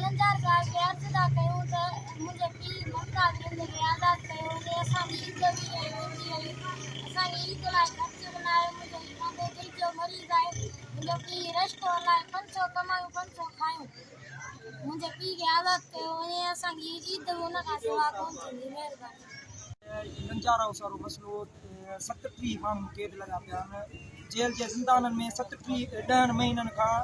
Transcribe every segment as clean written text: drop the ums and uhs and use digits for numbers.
लंजार साहब के अर्ज दा कयूं त मुंहिंजे पीउ ममता ज़िंदगी खे आज़ादु कयो ने असांजी ईद बि असांजी ईद लाइ ख़र्चु बनायो। मुंहिंजो ॾाढो दिलि जो मरीज़ आहे। मुंहिंजो पीउ रश्को हलाए 500 कमायूं 500 खायूं। मुंहिंजे पीउ खे आज़ादु कयो वञे। असांजी ईद बि हुन खां सवाइ कोन थींदी। महिरबानी। लंजार हाउस वारो मसइलो 37 माण्हू कैद लॻा पिया आहिनि। जेल जे ज़िंदाननि में 10 महीननि खां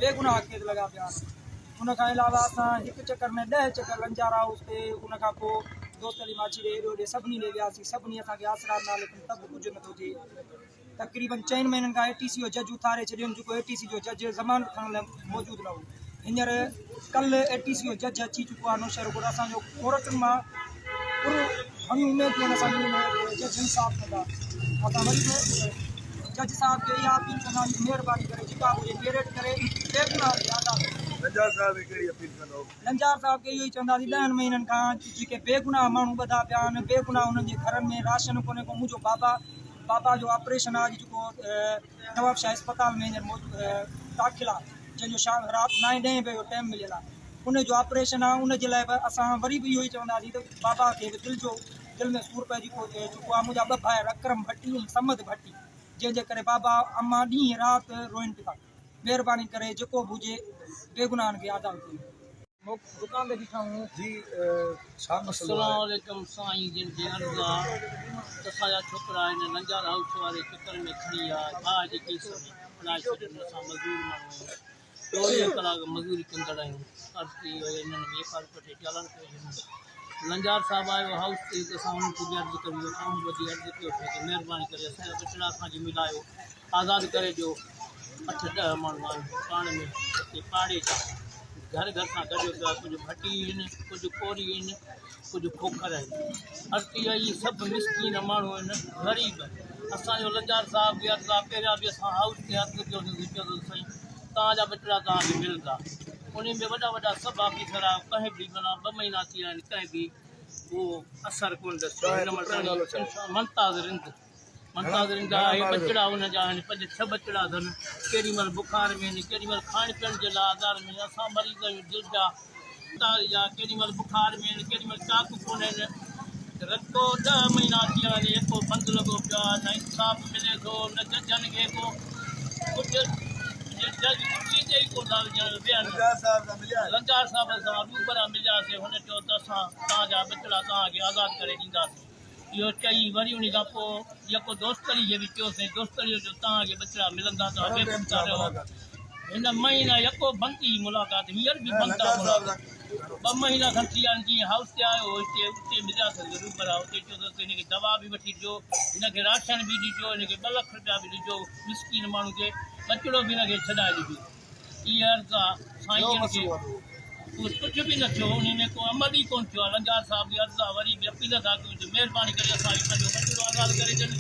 बेगुनाह कैद लॻा पिया आहिनि। उन खां अलावा असां हिकु चकर में 10 चकर लंजार हाउस ते उन खां पोइ दोस्तरी माछी ॾे हेॾो ॾे सभिनी ॾे वियासीं। सभिनी असांखे आसरात न, लेकिन तब कुझु नथो थिए। तक़रीबन 4 महीननि खां ATC जो जज उथारे छॾियुनि, जेको ATC जो जज ज़मानत खणण लाइ मौजूदु न हो। हींअर कल्ह ATC जो जज अची चुको आहे नौशहर। असांजो कोर्टुनि मां पूरो हणी उमेदूं आहिनि असांजी जज इंसाफ़ कंदा। असां वरी बि जज साहब खे इहा अपील कंदासीं, महिरबानी करे जेका हुजे डेरेट करे बेगुनाह खे आज़ादु कयो। लंजार साहब कहिड़ी अपील कंदो? लंजार साहब खे इहो ई चवंदासीं 10 महीननि खां जेके बेगुनाह माण्हू ॿधा पिया आहिनि, बेगुनाह उन्हनि जे घरनि में राशन कोन्हे को। मुंहिंजो बाबा जो ऑपरेशन आहे जेको नवाबशाह अस्पताल में हींअर दाख़िल आहे, जंहिंजो शाम राति 9-10 बजे जो टाइम मिलियल आहे। उनजो ऑपरेशन आहे। उनजे लाइ बि असां वरी बि इहो ई चवंदासीं त बाबा खे बि दिलि में सूर पइजी चुको आहे। मुंहिंजा 2 भाइर अकरम भट्टी ऐं समद भट्टी, जंहिंजे करे बाबा अम्मा ॾींहुं राति रोइनि पिया। महिरबानी करे जेको बि हुजे बेगुनाहनि खे आज़ादु कयो। दुकान ते बीठा हूं जी, छा मसइलो आहे? अस्सलाम वालेकुम साईं। जिन जे अर्ज़ आहे असांजा छोकिरा आहिनि लंजार हाउस वारे चक्कर में खणी आहे। भाउ जेके पढ़ाए छॾनि। असां मज़दूर माण्हू 24 कलाक मज़दूरी कंदड़ आहियूं। हिननि में एफआर वठी चालान कयो। लंजार साहब आयो हाउस ते, असां हुननि खे अर्ज़ु कई। आऊं वधी अर्ज़ु कयो कि महिरबानी करे असांजा बचड़ा असांखे मिलायो, आज़ादु करे ॾियो। 8-10 माण्हू आहिनि पाण में हिते पाड़े जा, घर घर सां गॾु पिया। कुझु भटी आहिनि, कुझु कोरी आहिनि, कुझु खोखर आहिनि। अर्ज़ु इहा सभु मिसकीन माण्हू आहिनि, ग़रीब। असांजो लंजार साहब बि अर्ज़ु आहे। पहिरियां बि असां हाउस ते अर्ज़ु कयोसीं, चयोसीं साईं तव्हांजा बचड़ा तव्हांखे मिलंदा। उन में वॾा वॾा सभु ऑफिसर आहे। कंहिं बि माना 2 महीना थी विया आहिनि, कंहिं बि उहो असरु कोन ॾिसो। मंताज़रिंद आहे। बचड़ा हुनजा आहिनि 5-6 बचड़ा अथनि। केॾी महिल बुखार में आहिनि, केॾी महिल खाइण पीअण जे लाइ आज़ार में। असां मरीज़ आहियूं दिलि जा, केॾी महिल बुखार में आहिनि, केॾी महिल चाक कोन आहिनि। रखो 10 महीना थी विया आहिनि, जेको बंदि लॻो पियो आहे। न इंसाफ़ मिले थो, न जजनि खे को कुझु जज चई कोन था विझनि। लंजार साहब सां रूबरा मिलियासीं। हुन चयो त असां तव्हांजा बचड़ा तव्हांखे आज़ादु करे ॾींदासीं। इहो चई वरी उन खां पोइ जेको दोस्तरी जे बि चयोसीं, दोस्तरीअ जो तव्हांखे बचड़ा मिलंदा त अॻे पुठिता रहो। हिन महीना यको बंदि थी मुलाक़ात, हींअर बि बंदि आहे मुलाक़ात। 2 महीना खनि थी विया आहिनि। जीअं हाउस ते आयो हिते उते मिलियासीं रूबरा। उते चयोसीं हिनखे दवा बि वठी ॾिजो, हिनखे राशन बि ॾिजो, हिनखे 2 लख रुपया बि ॾिजो। मिसकीन माण्हू खे बचड़ो बि हिनखे छॾाए ॾिजो। इहा अर्ज़ु आहे साईं खे। कुझु बि न थियो, उन में को अमल ई कोन थियो आहे। लंजार साहब जी अर्ज़ु आहे। वरी बि अपील था कयूं, महिरबानी करे असांखे पंहिंजो बचड़ो आज़ादु करे ॾियनि।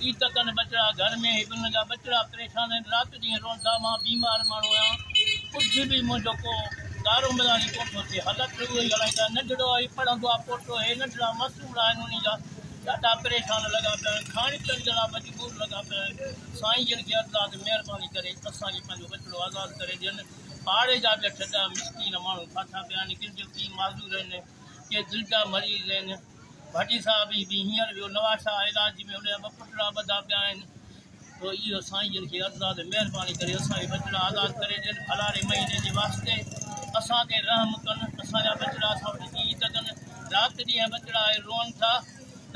ईद कनि बचड़ा घर में, हुनजा बचड़ा परेशान आहिनि, राति ॾींहुं रोअनि था। मां बीमार माण्हू आहियां, कुझु बि मुंहिंजो को दारो मिलानी कोन थो थिए। हालत उहो ई हलाईंदा। नंढड़ो आहे, पढ़ंदो आहे पोटो, हे नंढड़ा मसूर आहिनि, उन जा ॾाढा परेशान लॻा पिया आहिनि। खाइण पीअण जे लाइ मजबूर लॻा पिया आहिनि। साईं जन खे अर्ज़ु आहे महिरबानी करे असांखे पंहिंजो बचड़ो आज़ादु करे ॾियनि। पाड़े जा बि 8-10 मिसकीन माण्हू फाथा पिया आहिनि। कंहिंजो पीउ माज़ूर आहिनि, के दिलि जा मरीज़ आहिनि। भाटी साहब बि हींअर वियो नवाशाह इलाज में, हुनजा 2 पुटड़ा ॿधा पिया आहिनि। तो इहो साईं जन खे अर्ज़ु आहे महिरबानी करे असांखे बचड़ा आज़ादु करे ॾियनि। हलारे महीने जे वास्ते असां ते रहम कनि। असांजा बचड़ा असां वटि ईद कनि। राति ॾींहुं बचड़ा रोअनि था,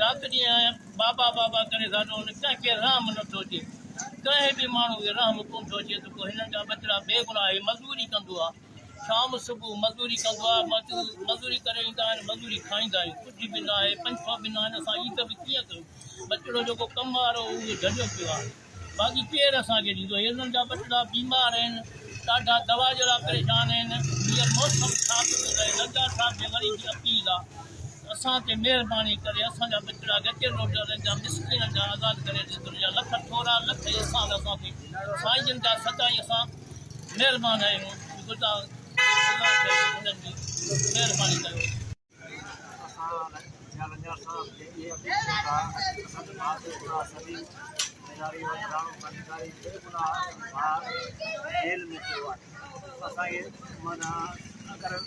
राति ॾींहुं बाबा बाबा करे था रोअनि। कंहिंखे रहम नथो अचे, कंहिं बि माण्हू खे रहम कोन थो अचे। त पोइ हिननि जा बचड़ा बेगुनाह मज़दूरी कंदो आहे, शाम सुबुह मज़दूरी कंदो आहे। मज़दूरी करे ईंदा आहिनि, मज़दूरी खाईंदा आहियूं। कुझु बि न आहे, 500 बि न आहिनि। असां ईद बि कीअं कयूं? बचड़ो जेको कमु वारो उहो झॾियो पियो आहे। बाक़ी केरु असांखे ॾींदो? हिननि जा बचड़ा बीमार आहिनि, ॾाढा दवा जे लाइ परेशान आहिनि। हींअर मौसम छा थो रहे? लंजार साहब जे वरी बि अपील आहे असां ते महिरबानी करे असांजा बचड़ा गचे रोडरनि जा मिसकिननि जा आज़ादु करे ॾिजो। लख थोरा लख अहसान असांखे साईं जन जा सदाईं असां महिरबानी आहियूं। हुननि जी महिरबानी कयो। लंजार साहब खे इहे अपील जेल में थियो आहे। असांखे माना अगरि